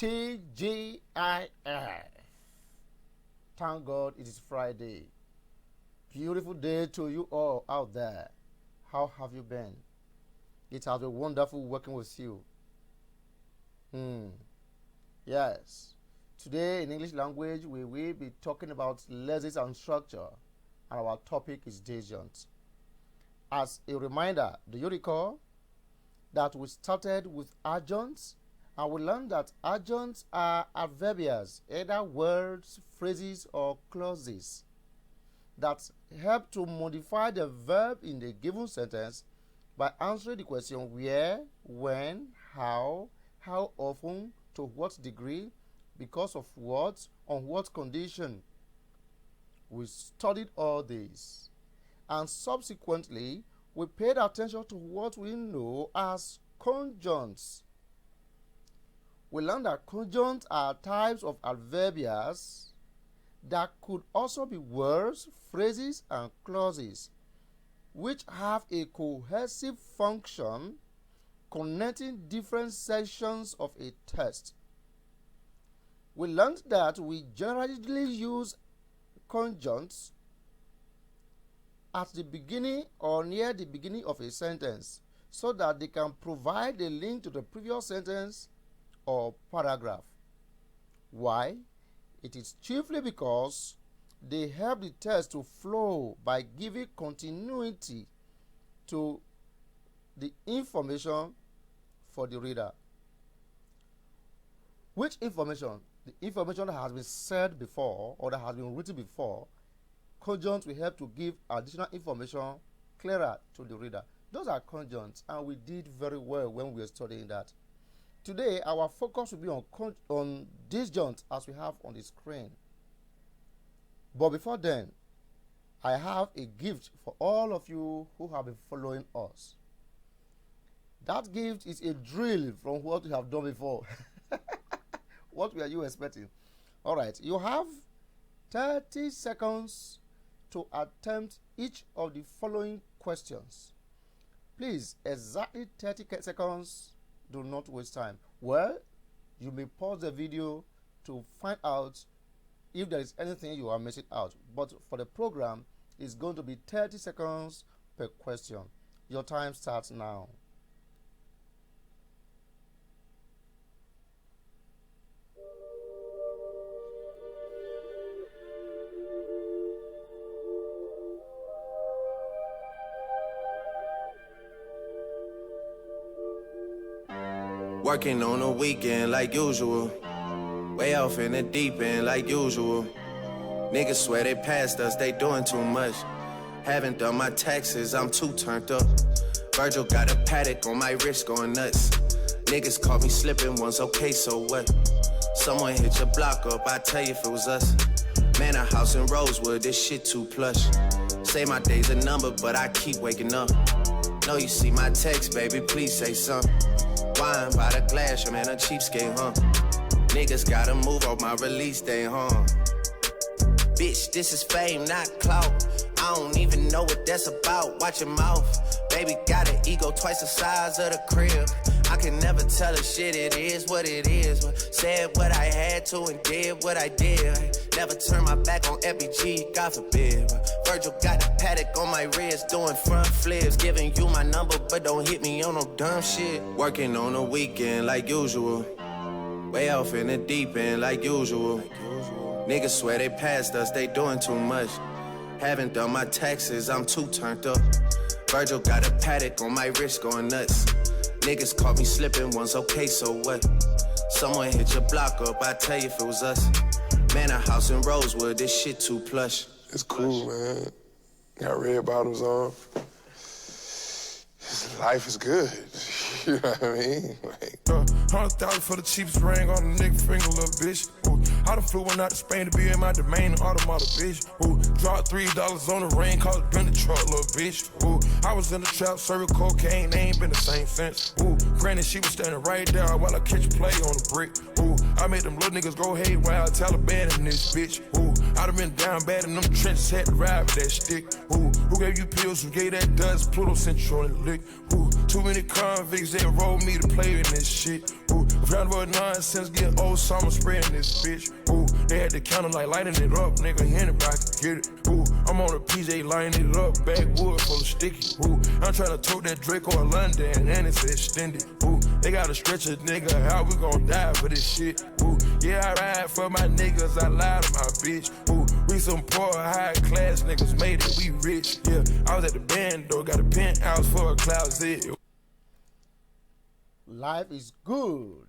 TGII. Thank God it is Friday. Beautiful day to you all out there. How have you been? It has been wonderful working with you. Yes. Today in English language we will be talking about lessons and structure, and our topic is disjuncts. As a reminder, do you recall that we started with adjuncts, and we learned that adjuncts are adverbials, either words, phrases, or clauses that help to modify the verb in a given sentence by answering the question where, when, how often, to what degree, because of what, on what condition. We studied all this, and subsequently we paid attention to what we know as conjuncts. We learned that conjuncts are types of adverbials that could also be words, phrases, and clauses, which have a cohesive function connecting different sections of a text. We learned that we generally use conjuncts at the beginning or near the beginning of a sentence so that they can provide a link to the previous sentence or paragraph. Why? It is chiefly because they help the text to flow by giving continuity to the information for the reader. Which information? The information that has been said before or that has been written before. Conjuncts will help to give additional information clearer to the reader. Those are conjuncts, and we did very well when we were studying that. Today, our focus will be on disjuncts as we have on the screen. But before then, I have a gift for all of you who have been following us. That gift is a drill from what we have done before. What were you expecting? All right, you have 30 seconds to attempt each of the following questions. Please, exactly 30 seconds. Do not waste time. Well, you may pause the video to find out if there is anything you are missing out. But for the program, it's going to be 30 seconds per question. Your time starts now. Working on a weekend like usual. Way off in the deep end like usual. Niggas swear they passed us, they doing too much. Haven't done my taxes, I'm too turned up. Virgil got a paddock on my wrist going nuts. Niggas caught me slipping once, okay, so what? Someone hit your block up, I tell you if it was us. Man, a house in Rosewood, this shit too plush. Say my day's a number, but I keep waking up. Know you see my text, baby, please say something. Wine by the glass, your man a cheapskate, huh? Niggas gotta move off my release day, huh? Bitch, this is fame, not clout. I don't even know what that's about. Watch your mouth. Baby got an ego twice the size of the crib. I can never tell a shit, it is what it is. Said what I had to and did what I did. Never turn my back on FBG, God forbid. Virgil got a paddock on my wrist, doing front flips. Giving you my number, but don't hit me on no dumb shit. Working on a weekend like usual. Way off in the deep end like usual. Niggas swear they passed us, they doing too much. Haven't done my taxes, I'm too turned up. Virgil got a paddock on my wrist going nuts. Niggas caught me slipping once, okay, so what? Someone hit your block up, I tell you if it was us. Man, a house in Rosewood, this shit too plush. It's cool, man. Got red bottoms on. Life is good. You know what I mean? Like, 100,000 for the cheapest ring on the nigga finger, little bitch. Ooh, I done flew one out to Spain to be in my domain, automata, bitch. Ooh, dropped $3 on the ring, called it been the truck, little bitch. Ooh, I was in the trap, serving cocaine, they ain't been the same since. Ooh, granted, she was standing right there while I catch play on the brick. Ooh, I made them little niggas go haywire, Taliban in this bitch. Ooh, I done been down bad in them trenches, had to ride with that stick. Ooh, who gave you pills, who gave that dust, Pluto sent you on the lick. Ooh, Too many convicts that rolled me to play in this shit. Ooh, round about nonsense, getting old summer spreading this bitch. Ooh, they had the counter like lighting it up, nigga. Anybody can get it. Ooh, I'm on a PJ lining it up, backwood full of sticky. Ooh, I'm trying to tote that Drake or London, and it's extended. Ooh, they gotta stretch a nigga, how we gon' die for this shit? Ooh, yeah, I ride for my niggas, I lie to my bitch. Ooh, we some poor, high class niggas made it, we rich. Yeah, I was at the band though, got a penthouse for a closet. Life is good.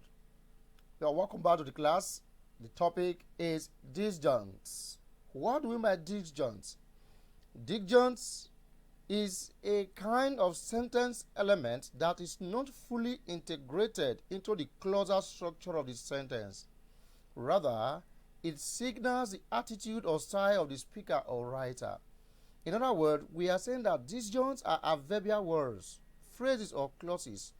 So welcome back to the class. The topic is disjuncts. What do we mean by disjuncts? Disjuncts is a kind of sentence element that is not fully integrated into the clausal structure of the sentence. Rather, it signals the attitude or style of the speaker or writer. In other words, we are saying that disjuncts are adverbial words, phrases or clauses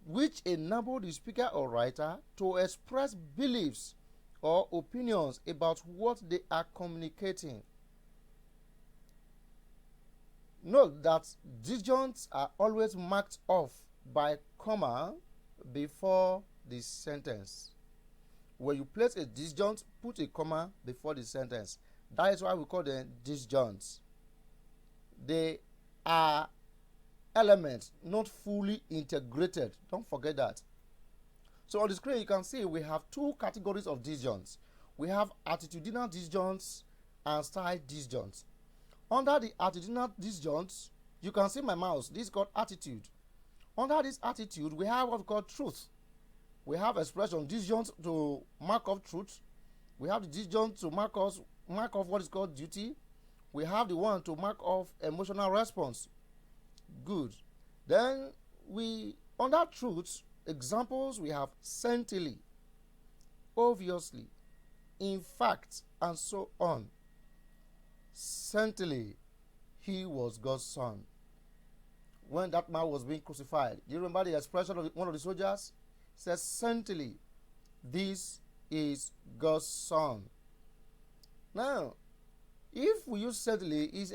which enable the speaker or writer to express beliefs or opinions about what they are communicating. Note that disjuncts are always marked off by comma before the sentence. When you place a disjunct, put a comma before the sentence. That is why we call them disjuncts. They are elements not fully integrated. Don't forget that. So on the screen you can see we have two categories of disjuncts. We have attitudinal disjuncts and style disjuncts. Under the attitudinal disjuncts, you can see my mouse. This is called attitude. Under this attitude, we have what we call truth. We have expression disjunct to mark off truth. We have the disjunct to mark off what is called duty. We have the one to mark off emotional response. Good. Then under truth, examples we have certainly, obviously, in fact, and so on. Certainly, he was God's son. When that man was being crucified, do you remember the expression of one of the soldiers? It says, certainly, this is God's son. Now, if we use certainly, is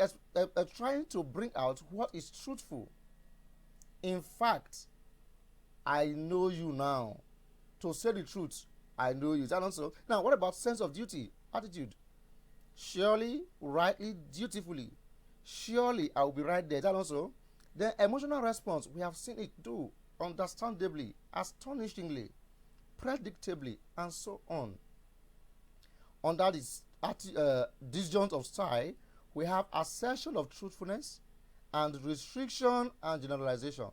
trying to bring out what is truthful. In fact, I know you now. To say the truth, I know you. Is that also? Now, what about sense of duty, attitude? Surely, rightly, dutifully. Surely, I will be right there. Is that also? Then emotional response, we have seen it too. Understandably, astonishingly, predictably, and so on. Under this disjunct of style, we have assertion of truthfulness and restriction and generalization.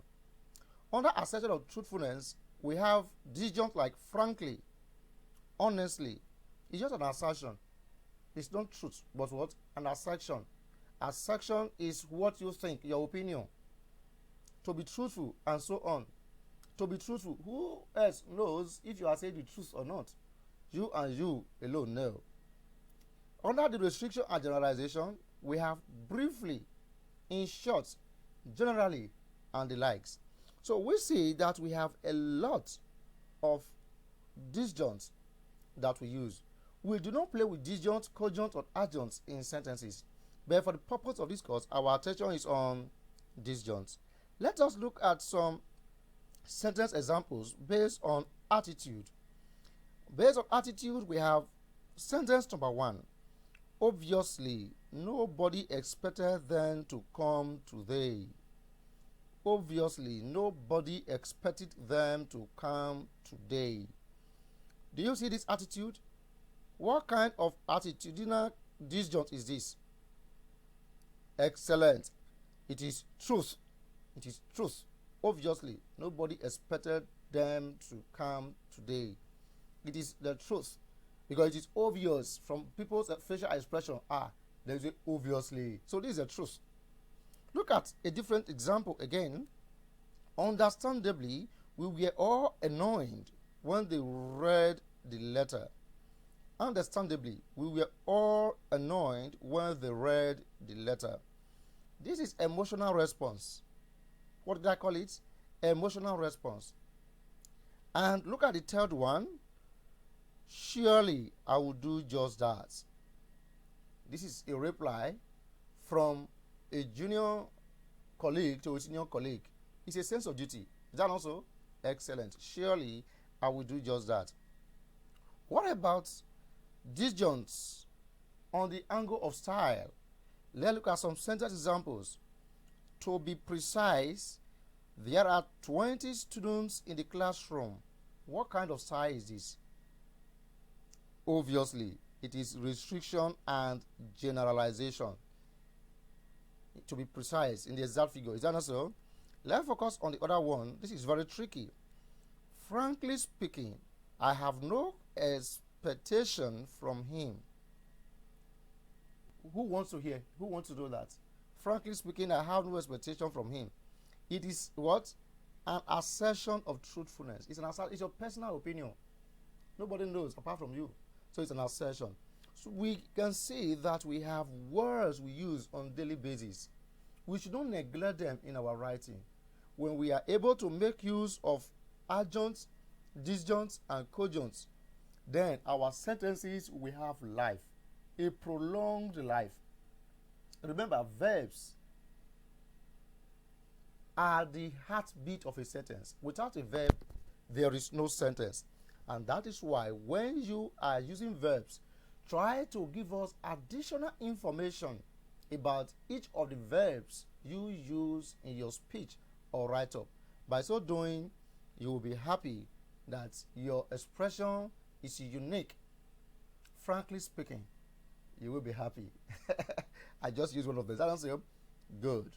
Under assertion of truthfulness, we have disjunct like frankly, honestly. It's just an assertion. It's not truth, but what? An assertion. Assertion is what you think, your opinion. To be truthful, and so on. To be truthful, who else knows if you are saying the truth or not? You and you alone know. Under the restriction and generalization, we have briefly, in short, generally, and the likes. So we see that we have a lot of disjuncts that we use. We do not play with disjuncts, conjuncts, or adjuncts in sentences. But for the purpose of this course, our attention is on disjuncts. Let us look at some sentence examples based on attitude. Based on attitude, we have sentence number 1. Obviously, nobody expected them to come today. Obviously, nobody expected them to come today. Do you see this attitude? What kind of attitudinal disjunct is this? Excellent. It is truth. It is truth. Obviously, nobody expected them to come today. It is the truth. Because it is obvious from people's facial expression. There is obviously. So this is the truth. Look at a different example again. Understandably, we were all annoyed when they read the letter. Understandably, we were all annoyed when they read the letter. This is emotional response. What did I call it? Emotional response. And look at the third one. Surely I will do just that. This is a reply from a junior colleague to a senior colleague. It's a sense of duty. Is that also? Excellent. Surely I will do just that. What about disjuncts on the angle of style? Let's look at some sentence examples. To be precise, there are 20 students in the classroom. What kind of style is this? Obviously, it is restriction and generalization. To be precise in the exact figure. Is that not so? Let's focus on the other one. This is very tricky. Frankly speaking, I have no expectation from him. Who wants to hear? Who wants to do that? Frankly speaking, I have no expectation from him. It is what? An assertion of truthfulness. It's your personal opinion. Nobody knows apart from you. So it's an assertion. So we can see that we have words we use on a daily basis. We should not neglect them in our writing. When we are able to make use of adjuncts, disjuncts, and conjuncts, then our sentences will have life, a prolonged life. Remember, verbs are the heartbeat of a sentence. Without a verb, there is no sentence. And that is why when you are using verbs, try to give us additional information about each of the verbs you use in your speech or write-up. By so doing, you will be happy that your expression is unique. Frankly speaking, you will be happy. I just used one of those. I don't say, good.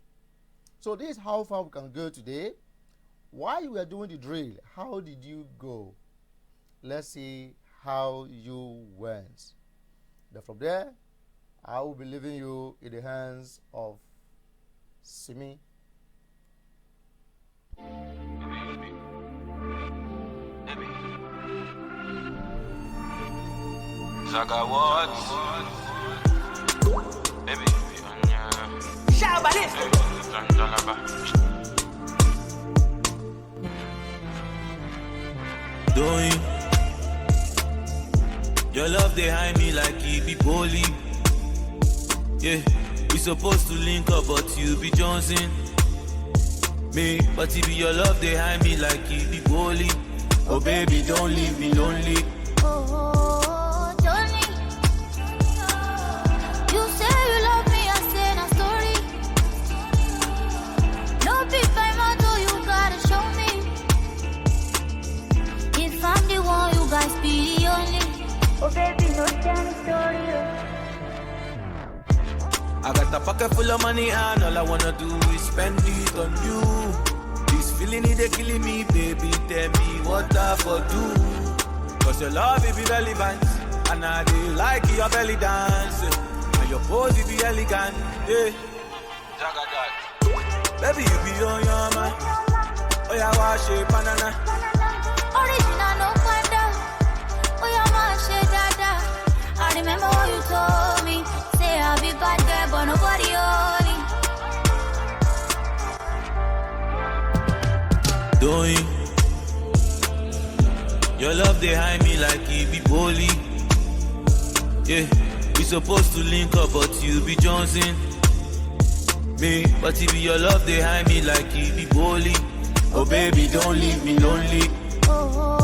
So this is how far we can go today. While you were doing the drill, how did you go? Let's see how you went. Then from there, I will be leaving you in the hands of Simi. Zaga what? Baby, shout about this. Doing your love behind me like it be bully. Yeah, we supposed to link up, but you be Johnson. Me, but it be your love behind me like it be bully. Oh baby, don't leave me lonely. Oh, don't leave. You say you love me, I say na story. No big by motto, you gotta show me. If I'm the one, you guys be the only. Oh baby, no story. I got a pocket full of money and all I wanna do is spend it on you. This feeling it they killing me, baby. Tell me what I for do. Cause your love it be relevant, and I do like your belly dance, and your pose it be elegant. Yeah. Zaga that. Baby you be on your mind. Oh yeah, wash it, banana. Original no panda. Oh yeah, my shit dada. I remember what you told me. Say I'll be bad girl, but nobody Doing your love behind me like it be bully. Yeah, we supposed to link up, but you be Johnson. Me, but it be your love behind me like it be bully. Oh baby, don't leave me lonely. Oh.